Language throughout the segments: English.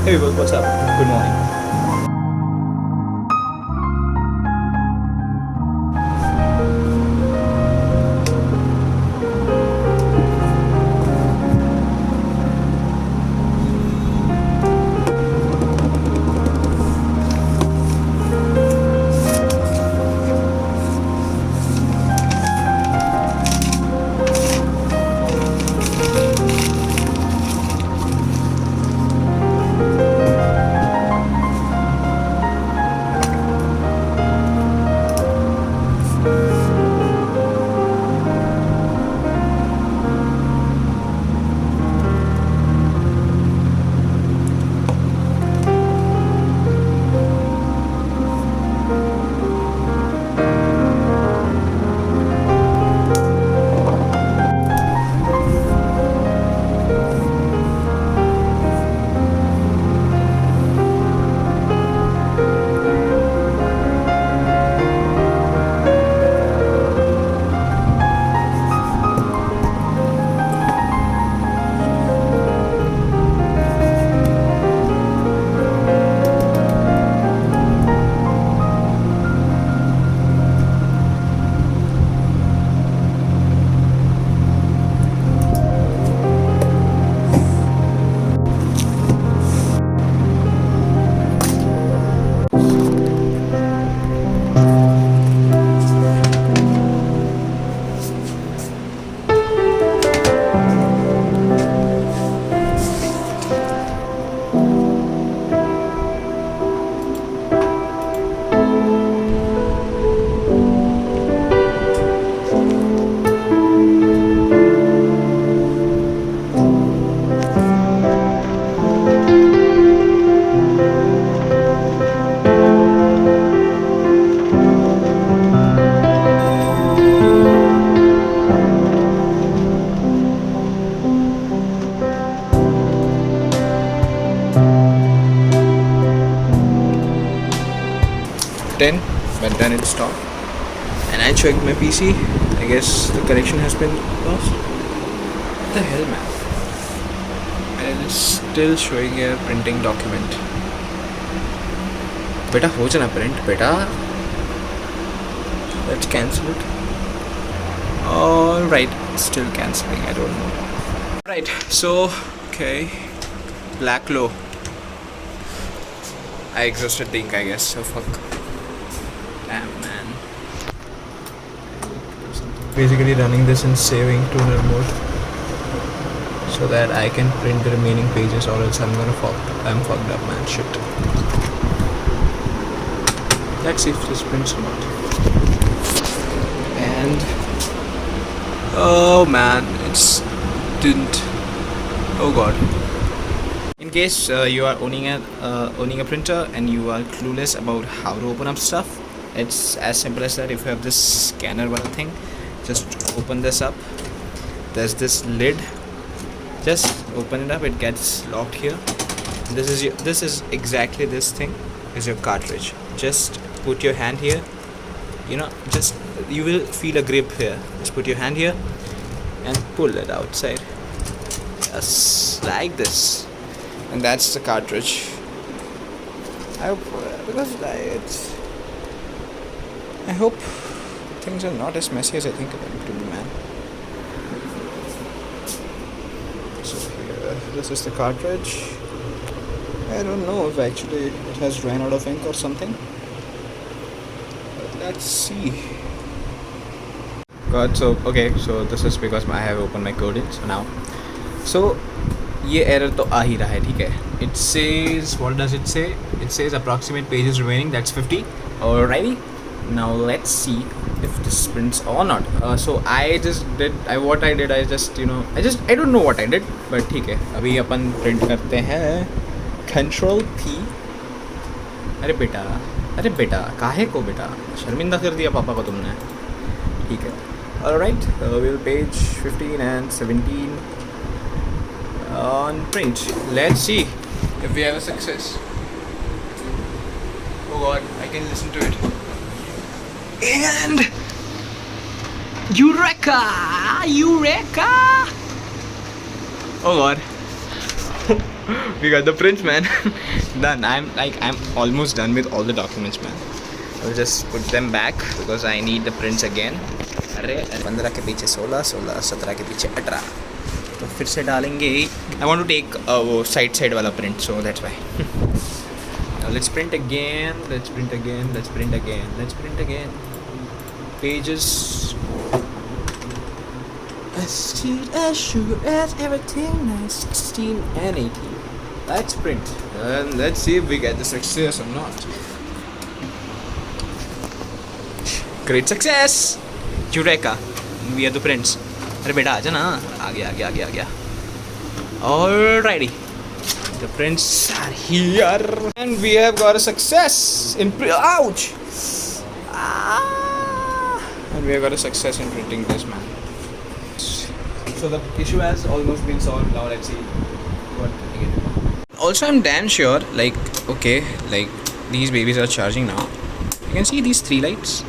Hey people, what's up? Good morning. Then, but then it stopped. And I checked my PC. I guess the connection has been lost. What the hell, man? And it is still showing a printing document. Beta, ho jana print, beta. Let's cancel it. Alright, still cancelling, I don't know. Right, so, okay. Black low. I exhausted the ink, I guess, so fuck. Damn, man. Basically running this in saving tuner mode so that I can print the remaining pages, or else I'm fucked up, man. Shit. Let's see if this prints or not. And oh man, it's didn't. Oh god. In case you are owning a printer and you are clueless about how to open up stuff, it's as simple as that. If you have this scanner one thing, just open this up. There's this lid. Just open it up. It gets locked here. This is exactly this thing is your cartridge. Just put your hand here. Just you will feel a grip here. Just put your hand here and pull it outside. Just like this. And that's the cartridge. I hope things are not as messy as I think they're to be, man. So here, this is the cartridge. I don't know if actually it has ran out of ink or something. But let's see. God, so this is because I have opened my coding. So now, so ये error तो आ ही रहा है, ठीक है. It says, what does it say? It says approximate pages remaining. That's 50. Alrighty. Now let's see if this prints or not. So I don't know what I did, but ठीक है. अभी अपन print करते हैं. Control P. अरे बेटा काहे को बेटा शर्मिंदा कर दिया पापा को तुमने. ठीक है. Alright, we'll page 15 and 17 on print. Let's see if we have a success. Oh god, I can listen to it. And Eureka! Oh god. We got the prints, man. Done. I'm almost done with all the documents, man. I'll just put them back because I need the prints again. अरे 15 के पीछे 16, 16, 17 के पीछे 18. तो फिर से डालेंगे. I want to take वो side वाला print, so that's why. Now let's print again. Let's print again. Let's print again. Let's print again. Pages. As sweet as sugar, as everything nice. 16 and 18. Let's print. And let's see if we get the success or not. Great success! Eureka! We are the prints. अरे बेटा आजा ना. आ गया. Alrighty. The prints are here. And we have got a success in ouch! And we have got a success in printing this, man. So the issue has almost been solved. Now let's see what we get. Also, I'm damn sure, like, okay, like these babies are charging now. You can see these 3 lights.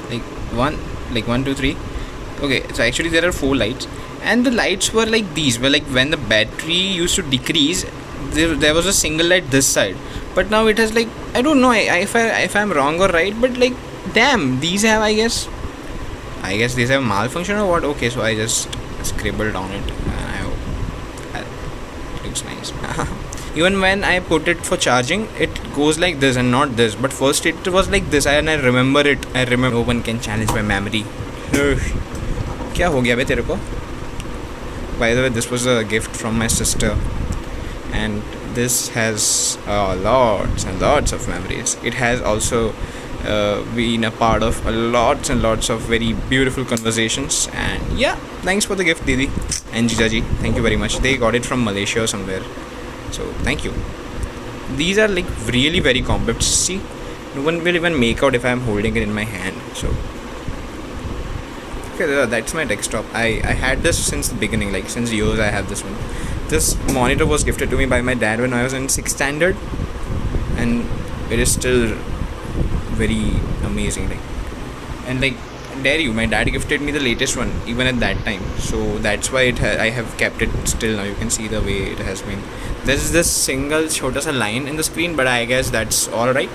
Like 1, 2, 3. Okay, so actually there are 4 lights, and the lights were like these. Were like when the battery used to decrease, there was a single light this side. But now it has like, I don't know if I'm wrong or right, but like, damn, these have I guess these have malfunction or what. Okay, so I just scribbled on it and I hope that looks nice. Even when I put it for charging, it goes like this and not this, but first it was like this, and I remember it. No one can challenge my memory. क्या हो गया बे तेरे को? By the way, this was a gift from my sister, and this has lots and lots of memories. It has also been a part of lots and lots of very beautiful conversations. And yeah, thanks for the gift, Didi and Jijaji. Thank you very much. They got it from Malaysia or somewhere, so thank you. These are like really very compact. See, no one will even make out if I am holding it in my hand. So okay, that's my desktop. I had this since the beginning, like since years I have this one. This monitor was gifted to me by my dad when I was in 6th standard, and it is still very amazing. Like, dare you, my dad gifted me the latest one even at that time, so that's why I have kept it still now. You can see the way it has been. There's this single chota sa line in the screen, but I guess that's alright.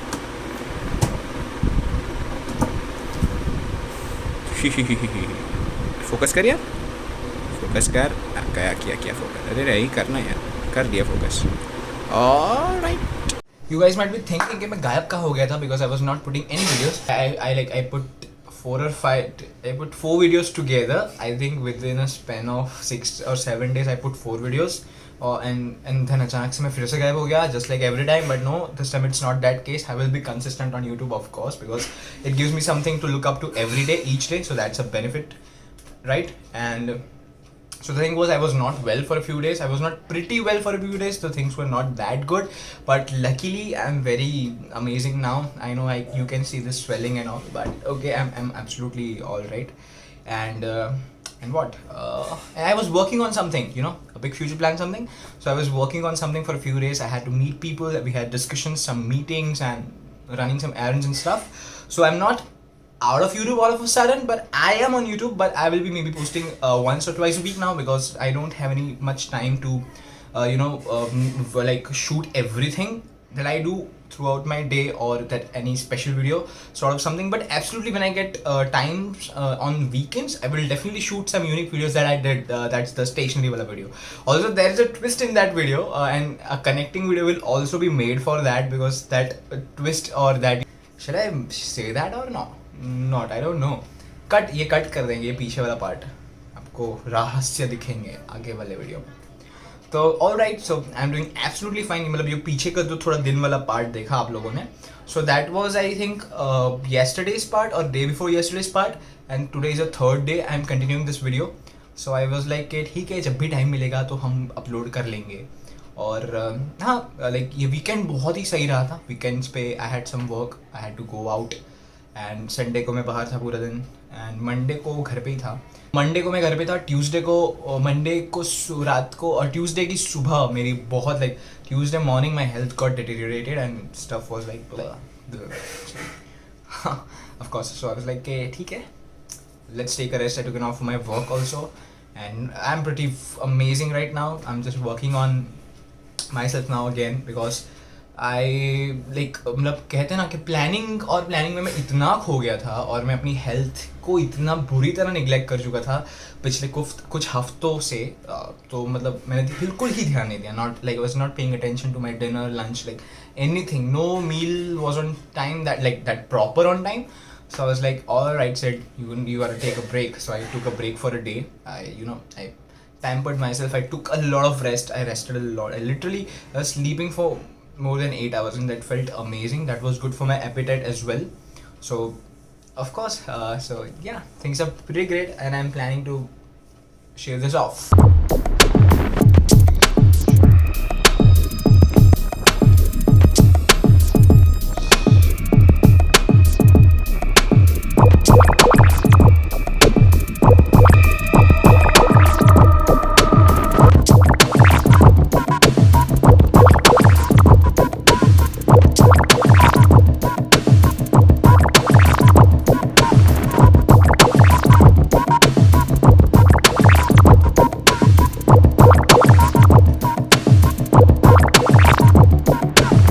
Focus कर यार, focus कर. क्या focus? अरे यही करना यार, कर दिया focus. Alright. You guys might be thinking कि मैं गायब कहाँ हो गया था, because I was not putting any videos. I put 4 videos together. I think within a span of 6 or 7 days I put 4 videos. And then अचानक से मैं फिर से गायब हो गया, just like every time. But no, this time it's not that case. I will be consistent on YouTube, of course, because it gives me something to look up to every day, each day. So that's a benefit, right? And so the thing was, I was not well for a few days. I was not pretty well for a few days. The things were not that good, but luckily I'm very amazing now. I know you can see the swelling and all, but okay, I'm absolutely all right. And what? And I was working on something, a big future plan, something. So I was working on something for a few days. I had to meet people. We had discussions, some meetings, and running some errands and stuff. So I'm not out of YouTube all of a sudden, but I am on YouTube. But I will be maybe posting once or twice a week now, because I don't have any much time to, like shoot everything that I do throughout my day, or that any special video sort of something. But absolutely, when I get time on weekends, I will definitely shoot some unique videos that I did. That's the stationery wala video. Also, there is a twist in that video, and a connecting video will also be made for that, because that twist or that, should I say that or no? Not, I don't know. ये cut कर देंगे, ये पीछे वाला part आपको रहस्य दिखेंगे आगे वाले वीडियो में. तो alright, so I am doing absolutely fine. मतलब ये पीछे का जो थोड़ा दिन वाला पार्ट देखा आप लोगों ने, so that was I think yesterday's part और day before yesterday's part, and today is a third day. I am continuing this video. So I was like कि ठीक है, जब भी टाइम मिलेगा तो हम अपलोड कर लेंगे. और हाँ, लाइक ये वीकेंड बहुत ही सही रहा था. वीकेंड्स पे I had some work, I had to go out, and Sunday को मैं बाहर था पूरा दिन, एंड मंडे को घर पे ही था. मंडे को मैं घर पे था. ट्यूसडे को, मंडे को रात को, और ट्यूसडे की सुबह मेरी बहुत like Tuesday morning my health got deteriorated and stuff was like of course. So I was like ठीक है, let's take a rest. I took off my work also, and I am pretty amazing right now. I am just working on ask myself now again because I like मतलब कहते हैं ना कि planning में मैं इतना खो गया था और मैं अपनी हेल्थ को इतना बुरी तरह निगलेक्ट कर चुका था पिछले कुछ हफ्तों से तो मतलब मैंने बिल्कुल ही ध्यान नहीं दिया not like I was not paying attention to my dinner lunch like anything no meal was on time that proper on time. So I was like, all right, said you gotta take a break. So I took a break for a day. I pampered myself. I took a lot of rest. I rested a lot. I literally was sleeping for more than 8 hours, and that felt amazing. That was good for my appetite as well. So, of course, so yeah, things are pretty great, and I'm planning to shave this off.